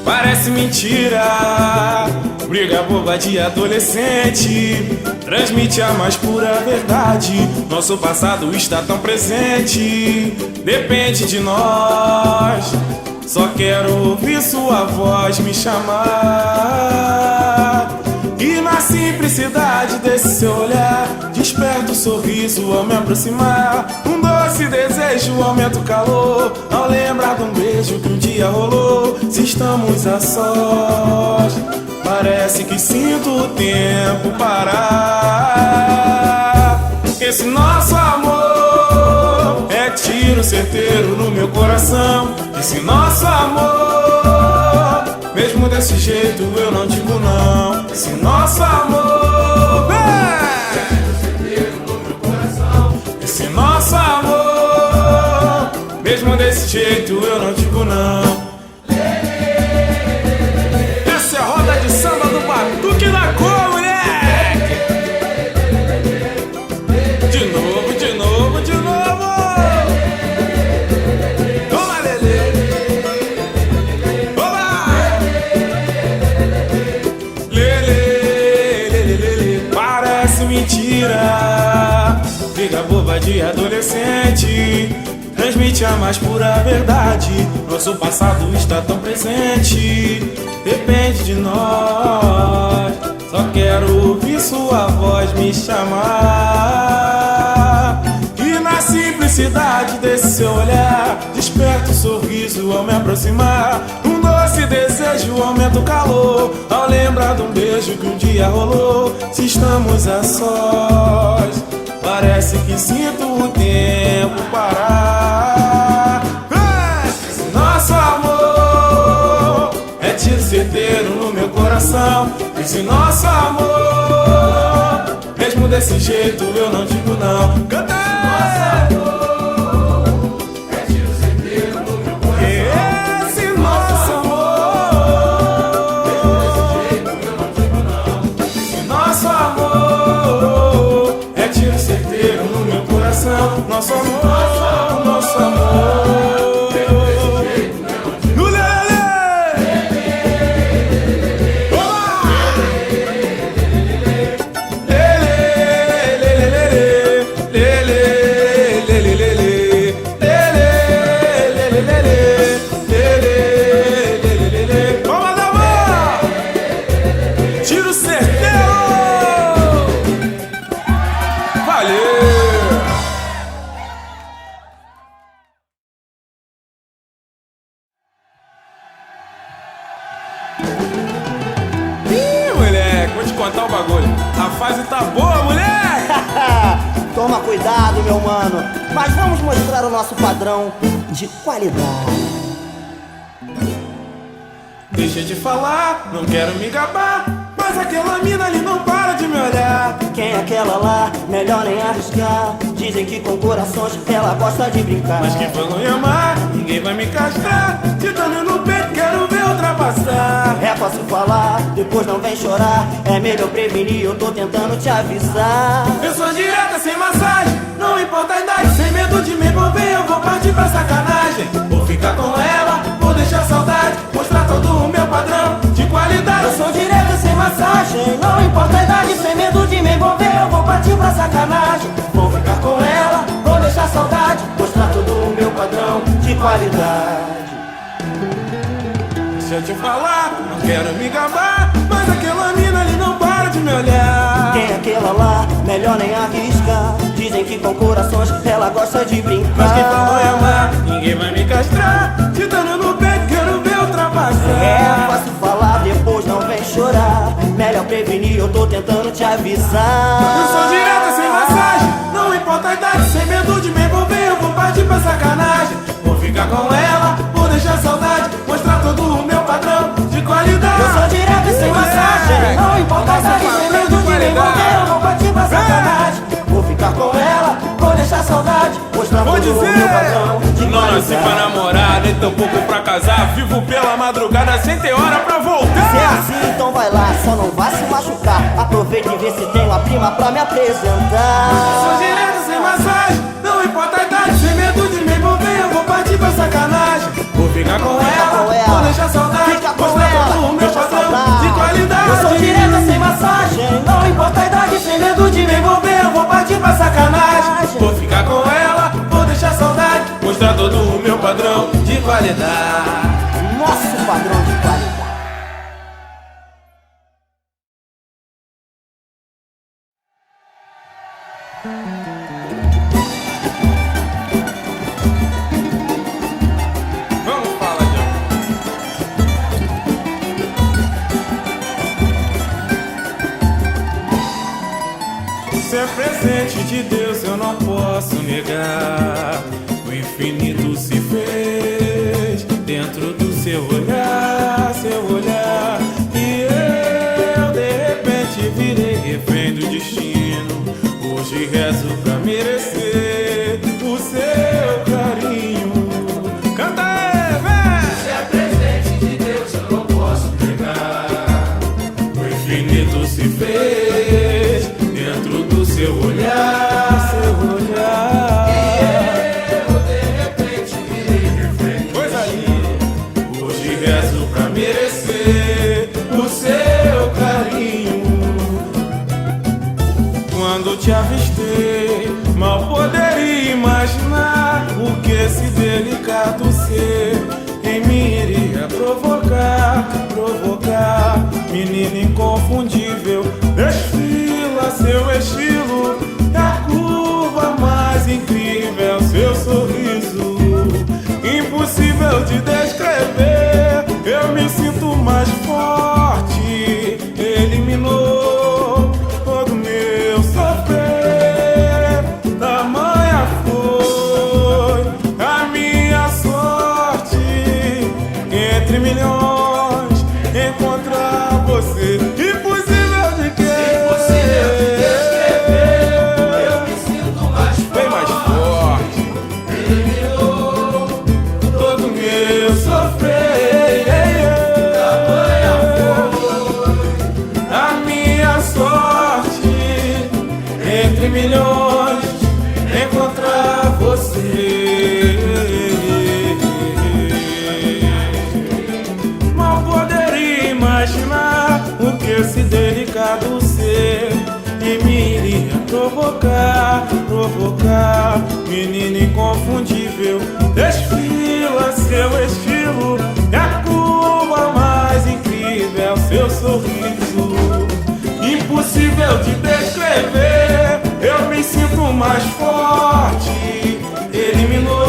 Parece mentira, briga boba de adolescente, transmite a mais pura verdade. Nosso passado está tão presente, depende de nós. Só quero ouvir sua voz me chamar. E na simplicidade desse seu olhar, desperta o sorriso ao me aproximar. Um doce desejo aumenta o calor ao lembrar de um beijo que um dia rolou. Se estamos a sós, parece que sinto o tempo parar. Esse nosso amor é tiro certeiro no meu coração. Esse nosso amor, mesmo desse jeito eu não digo não. Esse nosso amor é tiro certeiro no meu coração. Esse nosso amor, mesmo desse jeito eu não digo não. Essa é a roda de samba do Batuque na Cor, moleque! De novo, de novo, de novo! Toma, Lelê! Toma! Lelê, lelê, lelê. Parece mentira, briga boba de adolescente, transmite a mais pura verdade. Nosso passado está tão presente, depende de nós. Só quero ouvir sua voz me chamar. E na simplicidade desse seu olhar, desperta o sorriso ao me aproximar. Um doce desejo aumenta o calor ao lembrar de um beijo que um dia rolou. Se estamos a sós, parece que sinto o tempo parar. Esse nosso amor é tiro certeiro no meu coração. Esse nosso amor, mesmo desse jeito eu não digo não. Canta! Esse nosso amor é tiro certeiro no meu coração. Esse nosso amor, mesmo desse jeito eu não digo não. Esse nosso amor é tiro certeiro no meu coração. Nosso amor, nosso amor. Vou te contar o bagulho. A fase tá boa, moleque! Toma cuidado, meu mano. Mas vamos mostrar o nosso padrão de qualidade. Deixa de falar, não quero me gabar, mas aquela mina ali não para de me olhar. Quem é aquela lá? Melhor nem arriscar. Dizem que com corações ela gosta de brincar. Mas quem falou em amar, ninguém vai me castrar. Te dando no peito, quero ver ultrapassar. É fácil falar, depois não vem chorar. É melhor prevenir, eu tô tentando te avisar. Eu sou direta, sem massagem, não importa a idade. Sem medo de me envolver, eu vou partir pra sacanagem. Vou ficar com ela, vou deixar saudade, mostrar todo o meu padrão de qualidade. Eu sou direta, sem massagem, não importa a idade. Sem medo de me envolver, eu vou partir pra sacanagem. Vou ficar com ela, vou deixar saudade, mostrar todo o meu padrão de qualidade. Deixa eu te falar, não quero me gabar, mas aquela mina ali não para de me olhar. Quem é aquela lá? Melhor nem arriscar. Dizem que com corações ela gosta de brincar. Mas quem falou em amar, ninguém vai me castrar. Te dando no peito, quero ver ultrapassar. É fácil falar, depois não vem chorar. Melhor prevenir, eu tô tentando te avisar. Eu sou direta, sem massagem, não importa a idade. Sem medo de me envolver, eu vou partir pra sacanagem. Vou ficar com ela, vou deixar saudade, mostrar todo o meu padrão de qualidade. Eu sou direta e sem massagem, não importa a idade. Sem medo de me envolver, eu vou partir pra sacanagem. Vou ficar com ela, vou deixar saudade, mostrar todo o meu padrão de não qualidade. nasci pra namorar, nem tampouco pra casar. Vivo pela madrugada sem ter hora pra voltar. Se é assim, então vai lá, só não se machucar. Aproveita e vê se tem uma prima pra me apresentar. Sou direto sem massagem, não importa a idade. Sem medo de me envolver, eu vou partir pra sacanagem. Vou ficar com ela, vou deixar saudade. Fica com mostrar ela, todo o meu deixa padrão saudade. de qualidade. Eu sou direto sem massagem, não importa a idade. Sem medo de me envolver, eu vou partir pra sacanagem. Vou ficar com ela, vou deixar saudade. Mostrar todo o meu padrão de qualidade. Nosso padrão de qualidade. Vamos falar de amor. Se é presente de Deus, eu não posso negar. O infinito se fez dentro do seu olhar, seu olhar. E eu, de repente, virei refém do destino. Hoje rezo pra merecer o seu carinho. Canta aí, vem! Se é presente de Deus, eu não posso negar. O infinito se fez dentro do seu olhar, seu olhar. E eu, de repente, virei refém. Pois aí, hoje rezo pra merecer o seu carinho. Quando te avistei, mal poderia imaginar o que esse delicado ser em mim iria provocar, provocar. Menina inconfundível, desfila seu estilo, é a curva mais incrível, seu sorriso, impossível de descrever. Eu me sinto mais forte, eliminou todo meu sofrer. Tamanha foi a minha sorte, entre milhões encontrar você. Impossível de quê? Impossível de descrever. Eu me sinto mais forte, bem mais forte. Eliminou todo meu sofrer. Tamanha foi a minha sorte, entre milhões encontrar você. Mal poderia imaginar o que esse delicado ser em mim iria provocar, provocar. Menina inconfundível, desfila seu estilo, é a curva mais incrível, seu sorriso, impossível de descrever. Eu me sinto mais forte, eliminou